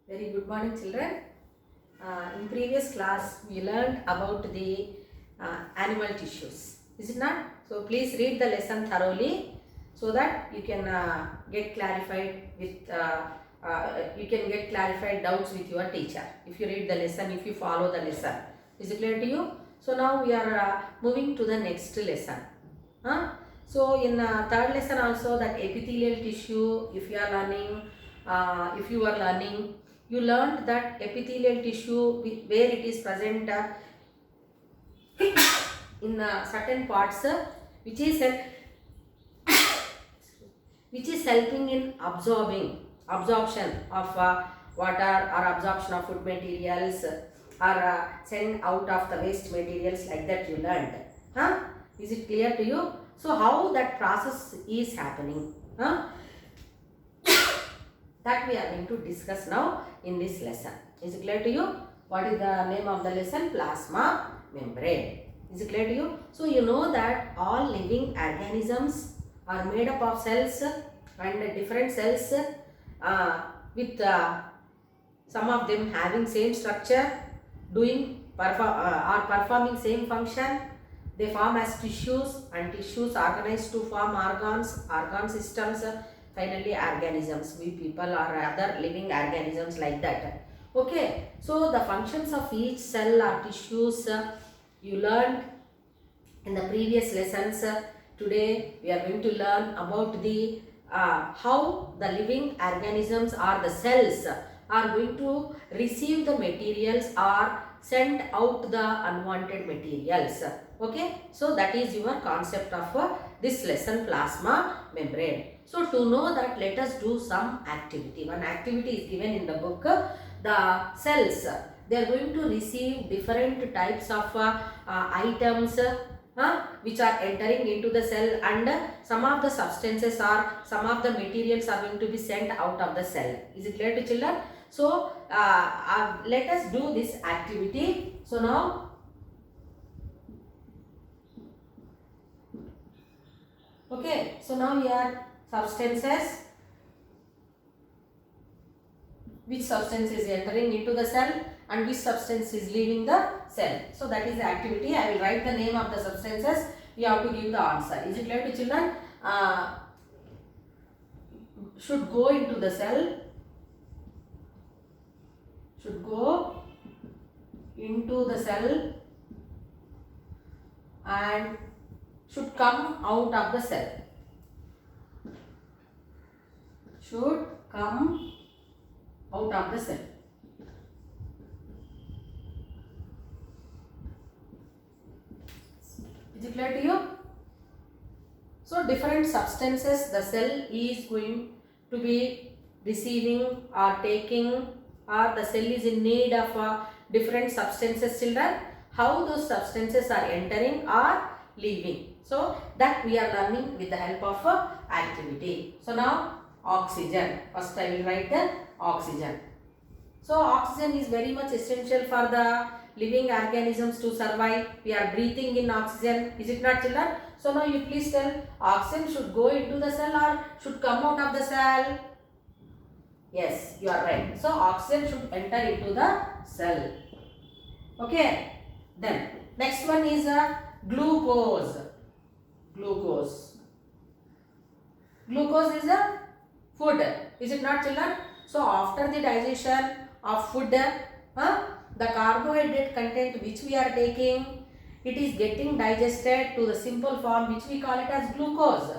Very good morning, children. In previous class, we learned about the animal tissues. Is it not? So please read the lesson thoroughly so that you can get clarified with you can get clarified doubts with your teacher. If you read the lesson, if you follow the lesson, is it clear to you? So now we are moving to the next lesson. Huh? So in third lesson also, that epithelial tissue, if you are learning, you learned that epithelial tissue where it is present in certain parts which is which is helping in absorption of water or absorption of food materials or send out of the waste materials, like that you learned. Huh? Is it clear to you? So how that process is happening? Huh? That we are going to discuss now in this lesson. Is it clear to you? What is the name of the lesson? Plasma membrane. Is it clear to you? So you know that all living organisms are made up of cells and different cells with some of them having same structure, performing same function. They form as tissues, and tissues organized to form organ systems, finally organisms, we people or other living organisms, like that. Okay, so the functions of each cell or tissues you learned in the previous lessons. Today we are going to learn about the how the living organisms or the cells are going to receive the materials or send out the unwanted materials. Okay, so that is your concept of this lesson, plasma membrane. So to know that, let us do some activity. One activity is given in the book. The cells, they are going to receive different types of items which are entering into the cell, and some of the substances or some of the materials are going to be sent out of the cell. Is it clear to children? So let us do this activity. So now, okay, so now here substances, which substance is entering into the cell and which substance is leaving the cell. So that is the activity. I will write the name of the substances. You have to give the answer. Is it clear to children? Should go into the cell. Should go into the cell and should come out of the cell. Should come out of the cell. Is it clear to you? So different substances the cell is going to be receiving or taking, or the cell is in need of different substances, children. How those substances are entering or leaving. So that we are learning with the help of activity. So now oxygen. First I will write the oxygen. So oxygen is very much essential for the living organisms to survive. We are breathing in oxygen. Is it not, children? So now you please tell, oxygen should go into the cell or should come out of the cell? Yes, you are right. So oxygen should enter into the cell. Okay. Then next one is glucose. Glucose. Glucose is a food. Is it not, children? So after the digestion of food, the carbohydrate content which we are taking, it is getting digested to the simple form which we call it as glucose.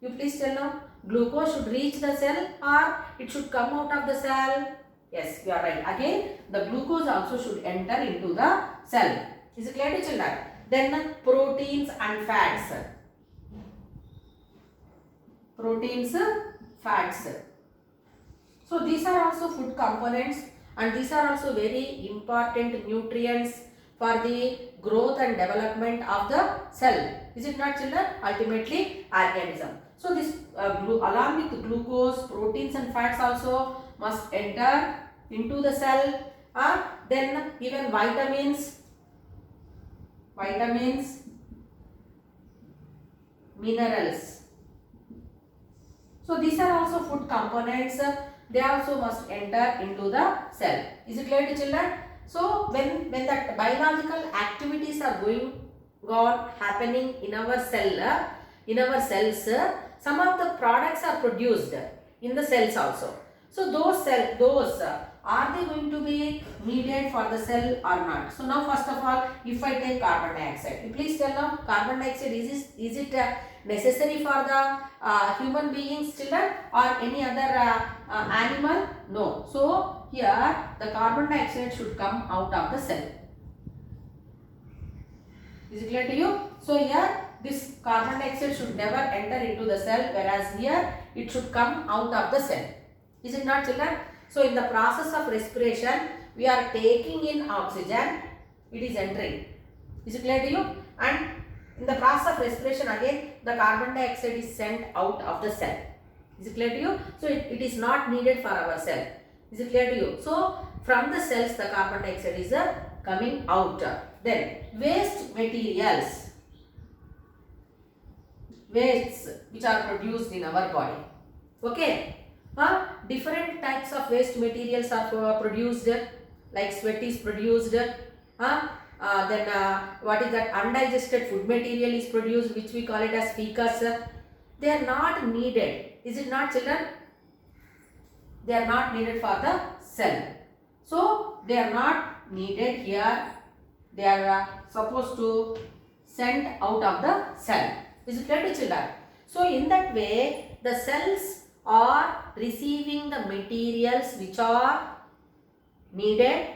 You please tell now, glucose should reach the cell or it should come out of the cell? Yes, you are right. Again, the glucose also should enter into the cell. Is it clear to children? Then proteins and fats. Proteins, fats. So these are also food components, and these are also very important nutrients for the growth and development of the cell. Is it not, children? Ultimately organism. So this along with glucose, proteins and fats also must enter into the cell. Then even vitamins, minerals. So these are also food components they also must enter into the cell. Is it clear to children? So when that biological activities are going on happening in our cells, some of the products are produced in the cells also. So those are they going to be needed for the cell or not? So now first of all, if I take carbon dioxide, you please tell now, carbon dioxide is it necessary for the human beings, children, or any other animal? No. So here the carbon dioxide should come out of the cell. Is it clear to you? So here this carbon dioxide should never enter into the cell, whereas here it should come out of the cell. Is it not, children? So in the process of respiration, we are taking in oxygen, it is entering. Is it clear to you? And in the process of respiration again, the carbon dioxide is sent out of the cell. Is it clear to you? So it is not needed for our cell. Is it clear to you? So from the cells, the carbon dioxide is coming out. Then waste materials, wastes which are produced in our body. Okay. Different types of waste materials are produced, like sweat is produced. Then what is that? Undigested food material is produced, which we call it as fecus. They are not needed. Is it not, children? They are not needed for the cell. So they are not needed here. They are supposed to send out of the cell. Is it clear to children? So in that way, the cells are receiving the materials which are needed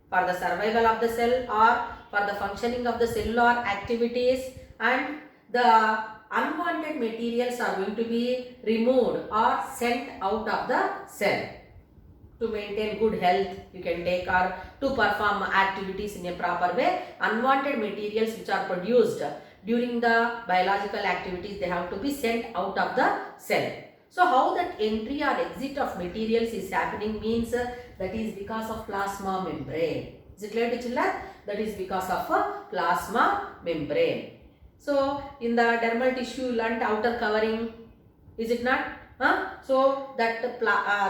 for the survival of the cell or for the functioning of the cellular activities, and the unwanted materials are going to be removed or sent out of the cell. To maintain good health, you can take, or to perform activities in a proper way, unwanted materials which are produced during the biological activities, they have to be sent out of the cell. So how that entry or exit of materials is happening means that is because of plasma membrane. Is it clear to children? That is because of a plasma membrane. So in the dermal tissue, learnt outer covering. Is it not? So that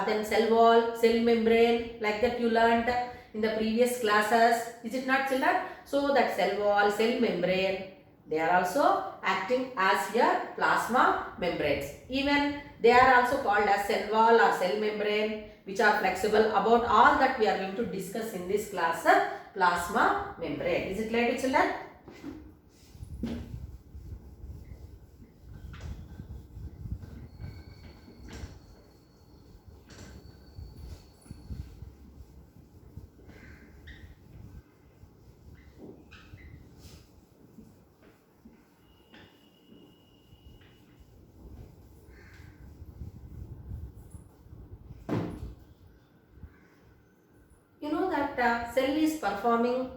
then cell wall, cell membrane, like that you learnt in the previous classes. Is it not, children? So that cell wall, cell membrane, they are also acting as your plasma membranes. Even they are also called as cell wall or cell membrane, which are flexible. About all that we are going to discuss in this class, plasma membrane. Is it clear to children? You know that cell is performing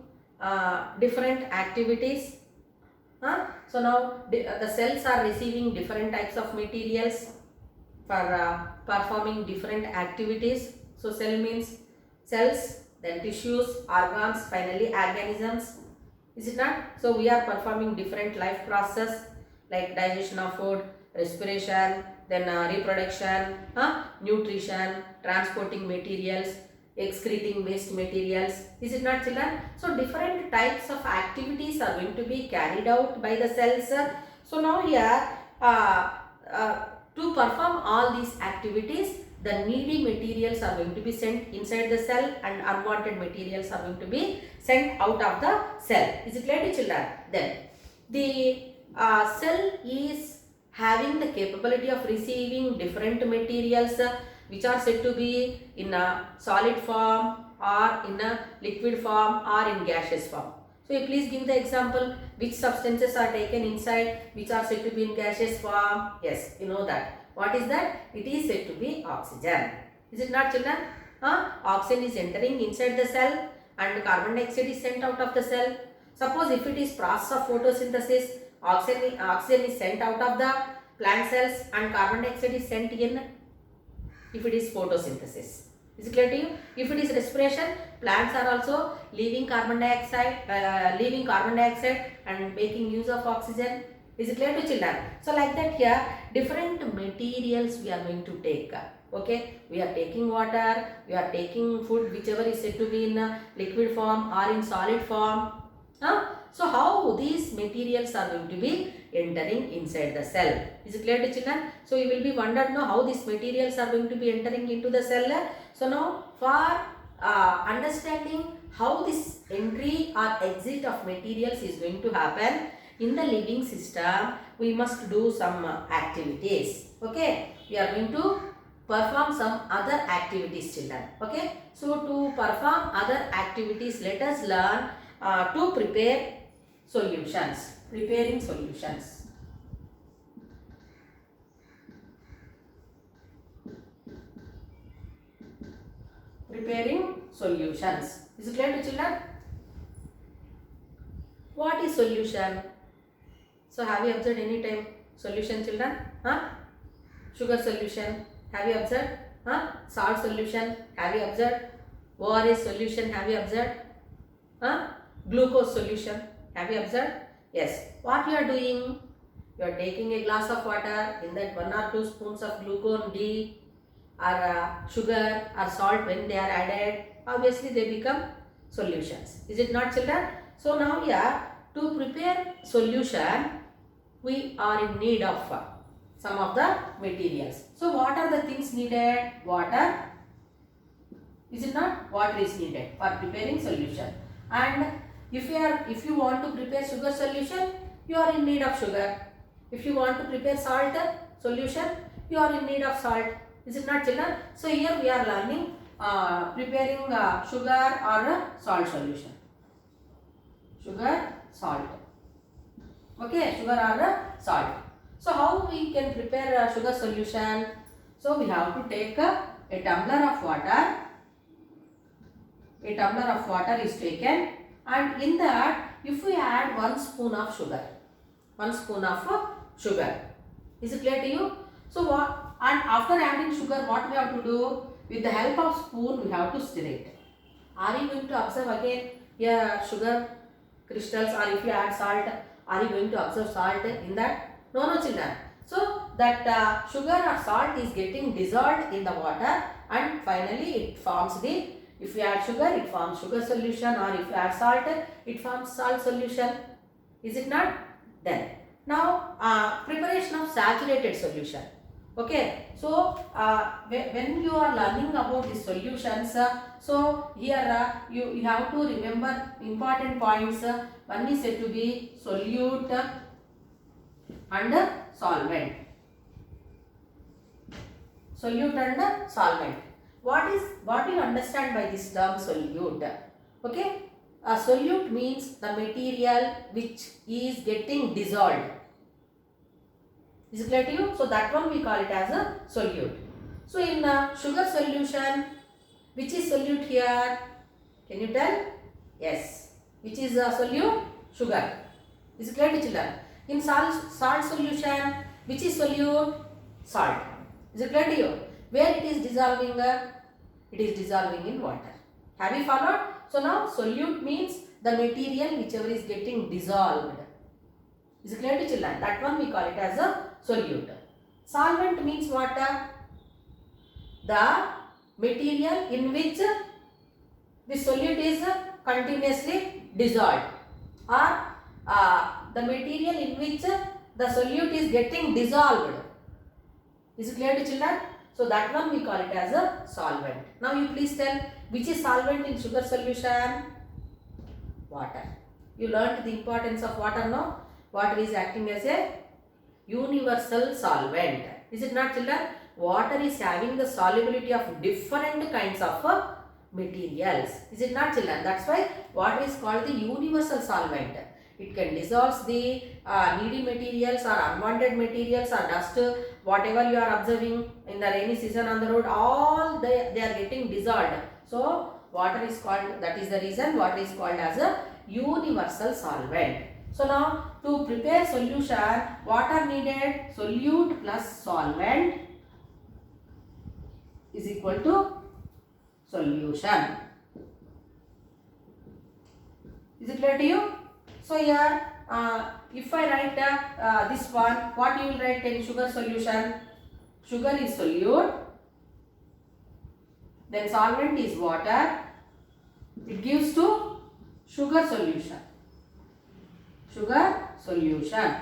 different activities. So now the cells are receiving different types of materials for performing different activities. So cell means cells, then tissues, organs, finally organisms. Is it not? So we are performing different life process like digestion of food, respiration, then reproduction, nutrition, transporting materials, excreting waste materials. Is it not, children? So different types of activities are going to be carried out by the cells. So now here to perform all these activities, the needy materials are going to be sent inside the cell and unwanted materials are going to be sent out of the cell. Is it clear to children? Then the cell is having the capability of receiving different materials which are said to be in a solid form or in a liquid form or in gaseous form. So you please give the example, which substances are taken inside which are said to be in gaseous form. Yes, you know that. What is that? It is said to be oxygen. Is it not, children? Oxygen is entering inside the cell and carbon dioxide is sent out of the cell. Suppose if it is process of photosynthesis, oxygen is sent out of the plant cells and carbon dioxide is sent in if it is photosynthesis. Is it clear to you? If it is respiration, plants are also leaving carbon dioxide and making use of oxygen. Is it clear to children? So like that here, different materials we are going to take. Okay, we are taking water, we are taking food, whichever is said to be in liquid form or in solid form. So how these materials are going to be entering inside the cell? Is it clear to children? So you will be wondered now how these materials are going to be entering into the cell. So now for understanding how this entry or exit of materials is going to happen in the living system, we must do some activities. Okay, we are going to perform some other activities, children. Okay, so to perform other activities, let us learn to prepare solutions. Preparing solutions. Preparing solutions. Is it clear to children? What is solution? So have you observed any time solution, children? Sugar solution. Have you observed? Salt solution. Have you observed? ORS solution. Have you observed? Glucose solution. Have you observed? Yes. What you are doing? You are taking a glass of water. In that 1 or 2 spoons of glucose D or sugar or salt, when they are added, obviously they become solutions. Is it not, children? So now here, to prepare solution, we are in need of some of the materials. So what are the things needed? Water. Is it not? Water is needed for preparing solution. And if you want to prepare sugar solution, you are in need of sugar. If you want to prepare salt solution, you are in need of salt. Is it not, children? So here we are learning preparing sugar or salt solution. Sugar, salt. Okay, sugar or salt. So how we can prepare a sugar solution? So we have to take a tumbler of water. A tumbler of water is taken, and in that if we add 1 spoon of sugar. 1 spoon of sugar. Is it clear to you? So what? And after adding sugar, what we have to do? With the help of spoon, we have to stir it. Are you going to observe again here sugar crystals, or if you add salt, are you going to observe salt in that? No, children. So that sugar or salt is getting dissolved in the water, and finally it forms the, if you add sugar, it forms sugar solution, or if you add salt, it forms salt solution. Is it not? Then now preparation of saturated solution. Okay, so when you are learning about the solutions, so here you have to remember important points. One is said to be solute and solvent. Solute and solvent. What do you understand by this term solute? Okay, a solute means the material which is getting dissolved. Is it clear to you? So that one we call it as a solute. So in sugar solution, which is solute here? Can you tell? Yes. Which is a solute? Sugar. Is it clear to children? In salt solution, which is solute? Salt. Is it clear to you? Where it is dissolving? It is dissolving in water. Have you followed? So now solute means the material whichever is getting dissolved. Is it clear to children? That one we call it as a solute. Solvent means what? The material in which the solute is continuously dissolved, or the material in which the solute is getting dissolved. Is it clear to children? So that one we call it as a solvent. Now you please tell, which is solvent in sugar solution? Water. You learnt the importance of water now. Water is acting as a universal solvent. Is it not, children? Water is having the solubility of different kinds of materials. Is it not, children? That's why water is called the universal solvent. It can dissolve the needy materials or unwanted materials or dust, whatever you are observing in the rainy season on the road, all they are getting dissolved. So water is called, that is the reason water is called as a universal solvent. So now to prepare solution, what are needed? Solute plus solvent is equal to solution. Is it clear to you? So here if I write this one, what you will write in sugar solution? Sugar is solute then solvent is water, it gives to sugar solution. Sugar solution.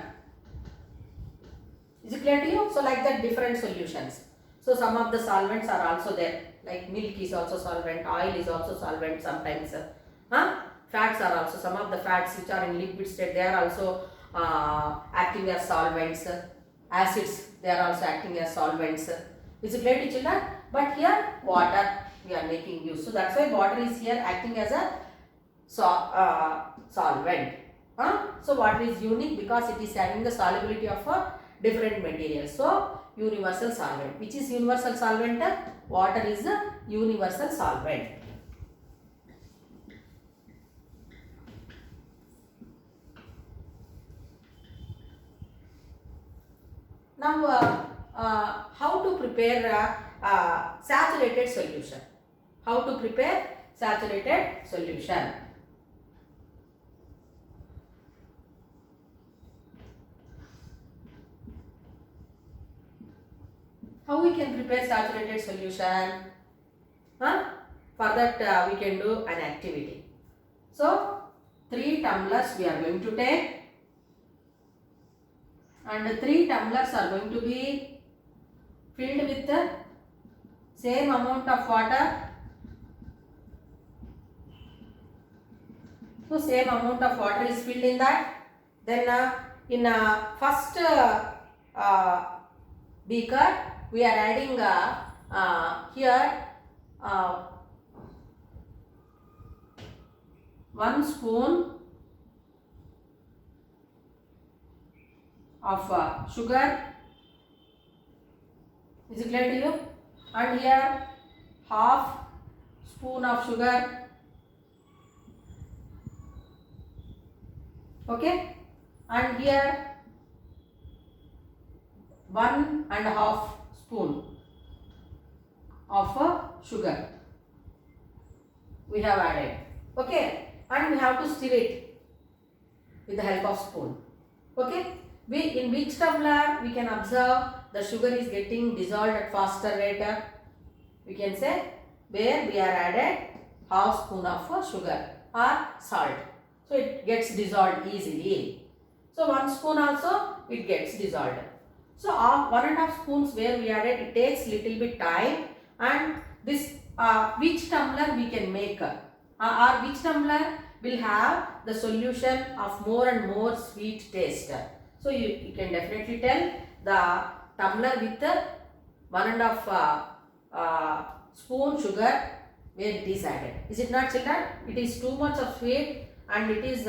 Is it clear to you? So like that different solutions. So some of the solvents are also there, like milk is also solvent, oil is also solvent sometimes. Fats are also, some of the fats which are in liquid state, they are also acting as solvents. Acids, they are also acting as solvents. Is it clear to children? But here water we are making use. So that's why water is here acting as a solvent. So water is unique because it is having the solubility of different materials. So universal solvent. Which is universal solvent? Water is a universal solvent. Now how to prepare saturated solution? How to prepare saturated solution? How we can prepare saturated solution? For that we can do an activity. So 3 tumblers we are going to take, and 3 tumblers are going to be filled with the same amount of water. So same amount of water is filled in that. Then in first beaker we are adding here 1 spoon of sugar. Is it clear to you? And here half spoon of sugar. Okay, and here 1.5 spoon of sugar we have added. Okay, and we have to stir it with the help of spoon. Okay, in which tumbler we can observe the sugar is getting dissolved at faster rate? We can say where we are added half spoon of sugar or salt. So it gets dissolved easily. So 1 spoon also it gets dissolved. So 1.5 spoons where we added, it takes little bit time, and this which tumbler we can make or which tumbler will have the solution of more and more sweet taste. So you can definitely tell the tumbler with 1.5 spoon sugar where it is added. Is it not, children? It is too much of sweet, and it is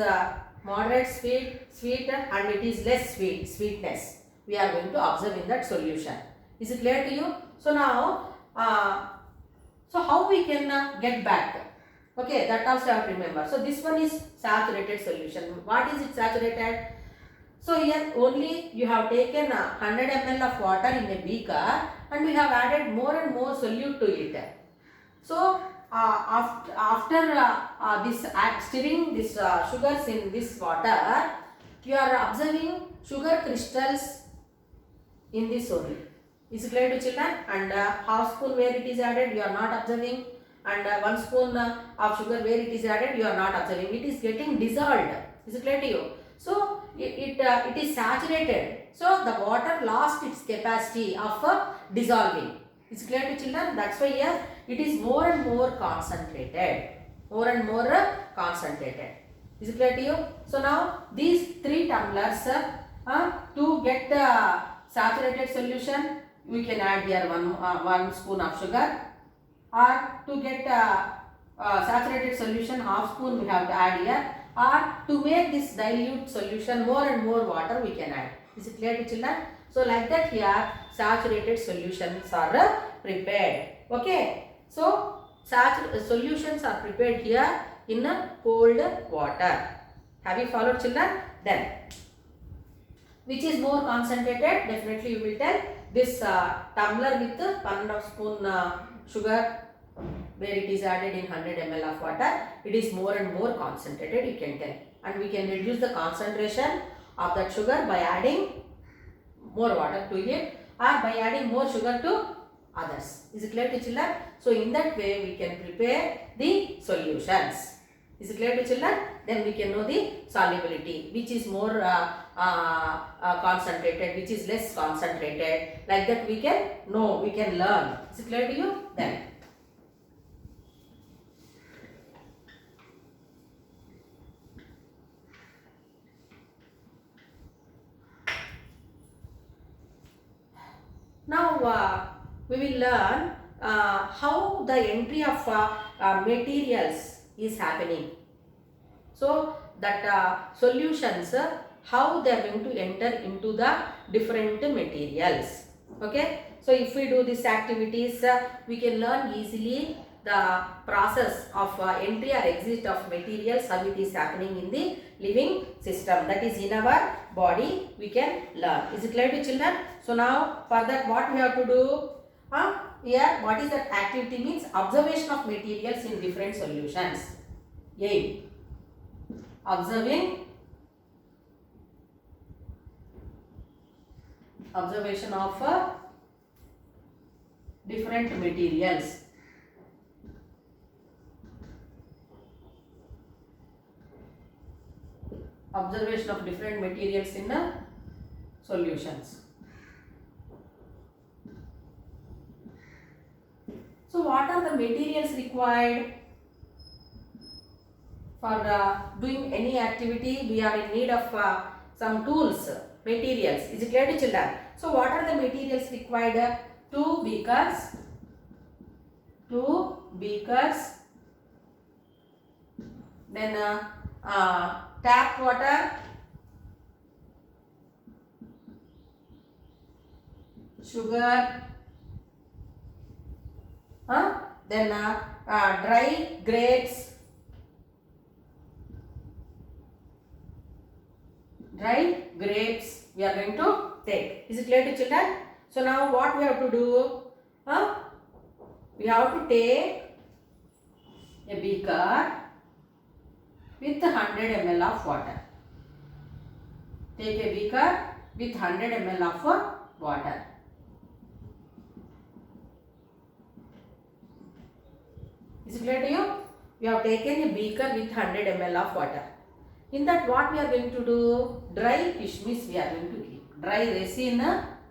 moderate sweet and it is less sweetness. We are going to observe in that solution. Is it clear to you? So now, so how we can get back? Okay, that also you have to remember. So this one is saturated solution. What is it saturated? So here only you have taken 100 ml of water in a beaker, and we have added more and more solute to it. So after this stirring this sugars in this water, you are observing sugar crystals in this only. Is it clear to children? And half spoon where it is added, you are not observing, and 1 spoon of sugar where it is added, you are not observing. It is getting dissolved. Is it clear to you? So it is saturated. So the water lost its capacity of dissolving. Is it clear to children? That's why here it is more and more concentrated. More and more concentrated. Is it clear to you? So now these 3 tumblers to get the saturated solution, we can add here 1 spoon of sugar, or to get saturated solution half spoon we have to add here, or to make this dilute solution more and more water we can add. Is it clear to children? So like that here saturated solutions are prepared. Okay, so solutions are prepared here in a cold water. Have you followed, children? Then which is more concentrated? Definitely you will tell this tumbler with 1.5 spoon sugar where it is added in 100 ml of water, it is more and more concentrated, you can tell. And we can reduce the concentration of that sugar by adding more water to it, or by adding more sugar to others. Is it clear to children? So in that way we can prepare the solutions. Is it clear to children? Then we can know the solubility, which is more concentrated, which is less concentrated. Like that we can know, we can learn. Is it clear to you? Then. Now we will learn how the entry of materials is happening. So that solutions, how they are going to enter into the different materials. Okay. So if we do these activities, we can learn easily the process of entry or exit of materials, how it is happening in the living system, that is in our body, we can learn. Is it clear to children? So now for that what we have to do? Here what is that activity means? Observation of materials in different solutions. Aim. Observation of different materials. Observation of different materials in the solutions. So what are the materials required for doing any activity? We are in need of some tools, materials. Is it clear to children? So what are the materials required? Two beakers, then tap water, sugar, then dry grapes, we are going to take. Is it clear to children? So now what we have to do? We have to take a beaker with 100 ml of water. Take a beaker with 100 ml of water. Is it clear to you? We have taken a beaker with 100 ml of water. In that what we are going to do? Dry kishmish we are going to keep. Dry resin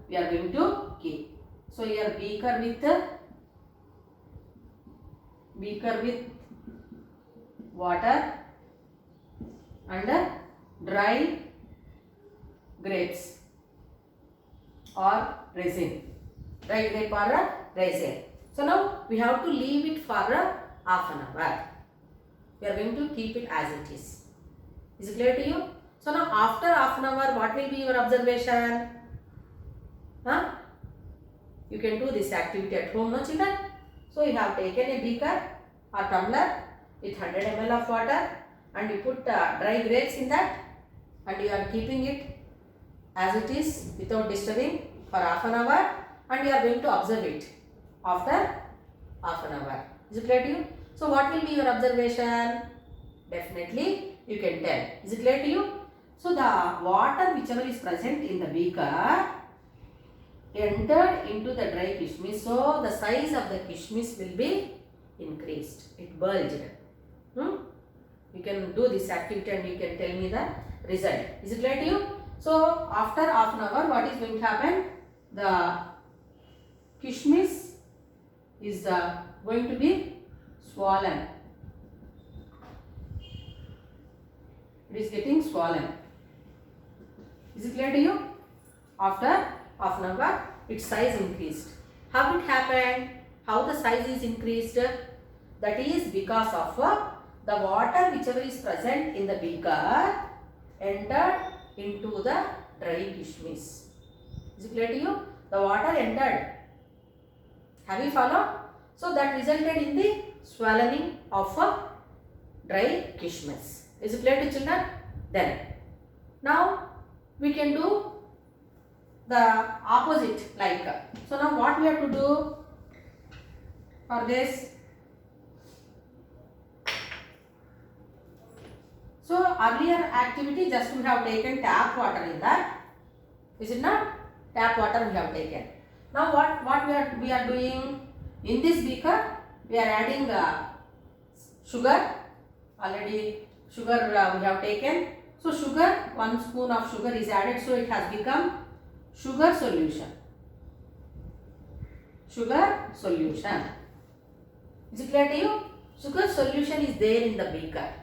we are going to keep. So here beaker with water and dry grapes or resin. Dry grape or resin. So now we have to leave it for half an hour. We are going to keep it as it is. Is it clear to you? So now after half an hour, what will be your observation? You can do this activity at home, no children? So you have taken a beaker or tumbler with 100 ml of water and you put dry grapes in that and you are keeping it as it is without disturbing for half an hour and you are going to observe it after half an hour. Is it clear to you? So what will be your observation? Definitely you can tell. Is it clear to you? So the water whichever is present in the beaker entered into the dry kishmish. So the size of the kishmish will be increased. It bulged. You can do this activity and you can tell me the result. Is it clear to you? So after half an hour what is going to happen? The kishmish is going to be swollen. It is getting swollen. Is it clear to you? After half an hour, its size increased. How it happened? How the size is increased? That is because of the water whichever is present in the beaker entered into the dry kishmish. Is it clear to you? The water entered. Have you followed? So that resulted in the swelling of dry kishmish. Is it clear to children? Then, now we can do the opposite like. So now what we have to do for this? So earlier activity just we have taken tap water in that. Is it not? Tap water we have taken. Now what we are doing in this beaker? We are adding sugar. Already sugar we have taken. So sugar, 1 spoon of sugar is added. So it has become sugar solution. Sugar solution. Is it clear to you? Sugar solution is there in the beaker.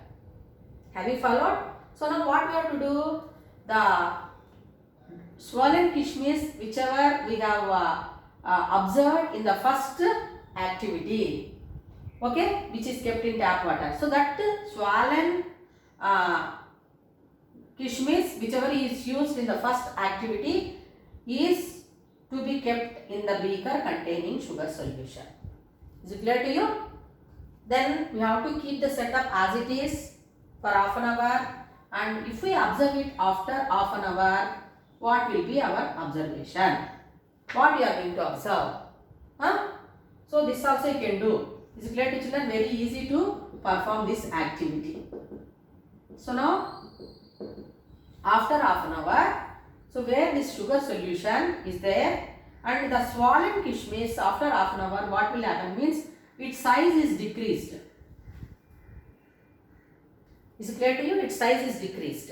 Have you followed? So now what we have to do? The swollen kishmish, whichever we have observed in the first activity, okay, which is kept in tap water. So that swollen kishmish, whichever is used in the first activity, is to be kept in the beaker containing sugar solution. Is it clear to you? Then we have to keep the setup as it is for half an hour, and if we observe it after half an hour, what will be our observation? What we are going to observe? So this also you can do. Is it clear to children? Very easy to perform this activity. So now after half an hour, so where this sugar solution is there and the swollen kishmish, after half an hour, what will happen means its size is decreased. Is it clear to you? Its size is decreased.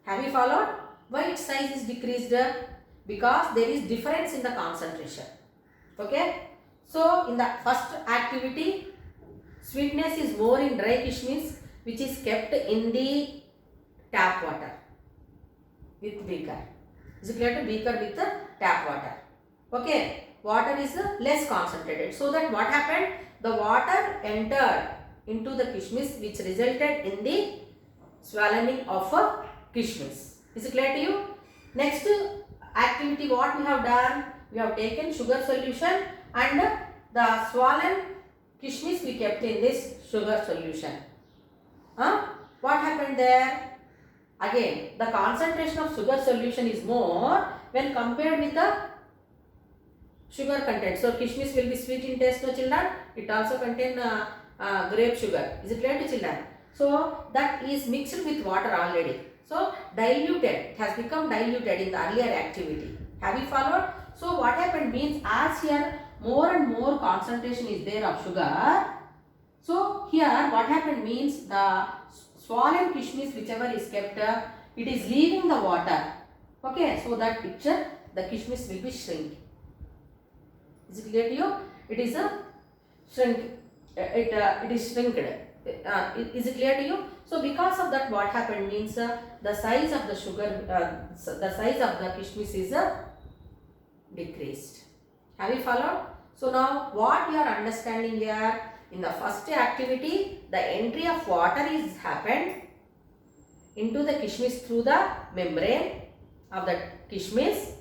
Have you followed? Why its size is decreased? Because there is difference in the concentration. Okay. So in the first activity, sweetness is more in dry kishmish, which is kept in the tap water with beaker. Is it clear to? Beaker with the tap water. Okay. Water is less concentrated. So that what happened? The water entered into the kishmish, which resulted in the swallowing of a kishmish. Is it clear to you? Next activity, what we have done? We have taken sugar solution and the swollen kishmish we kept in this sugar solution. What happened there? Again, the concentration of sugar solution is more when compared with the sugar content. So kishmish will be sweet in taste, no children? It also contain grape sugar. Is it clear to children? So that is mixed with water already. So diluted, it has become diluted in the earlier activity. Have you followed? So what happened means, as here more and more concentration is there of sugar. So here what happened means the swollen kishmish, whichever is kept, it is leaving the water. Okay, so that picture, the kishmish will be shrink. Is it clear to you? It is a shrink. It is shrinked. Is it clear to you? So because of that, what happened means the size of the sugar, the size of the kishmish is decreased. Have you followed? So now what you are understanding here, in the first activity, the entry of water is happened into the kishmish through the membrane of the kishmish,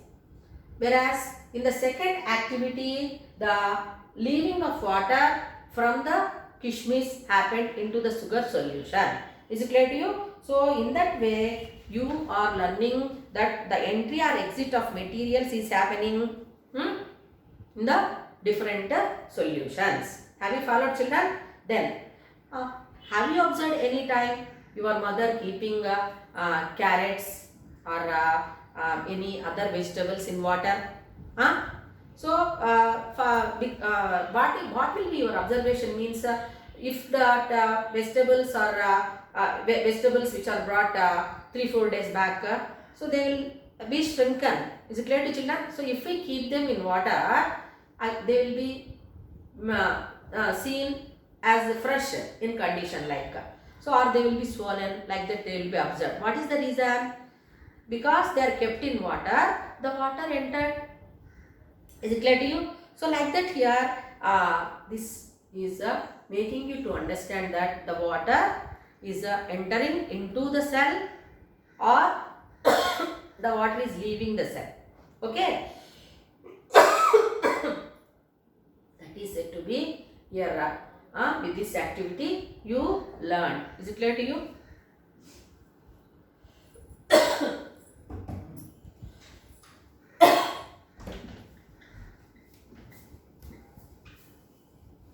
whereas in the second activity, the leaving of water from the kishmish happened into the sugar solution. Is it clear to you? So in that way, you are learning that the entry or exit of materials is happening in the different solutions. Have you followed, children? Then, have you observed any time your mother keeping carrots or any other vegetables in water? So, what will be your observation means if the vegetables or vegetables which are brought 3-4 days back, so they will be shrunken. Is it clear to children? So, if we keep them in water, they will be seen as fresh in condition like. So, or they will be swollen like that, they will be observed. What is the reason? Because they are kept in water, the water entered. Is it clear to you? So like that here, this is making you to understand that the water is entering into the cell or the water is leaving the cell. Okay. That is said to be here with this activity you learn. Is it clear to you?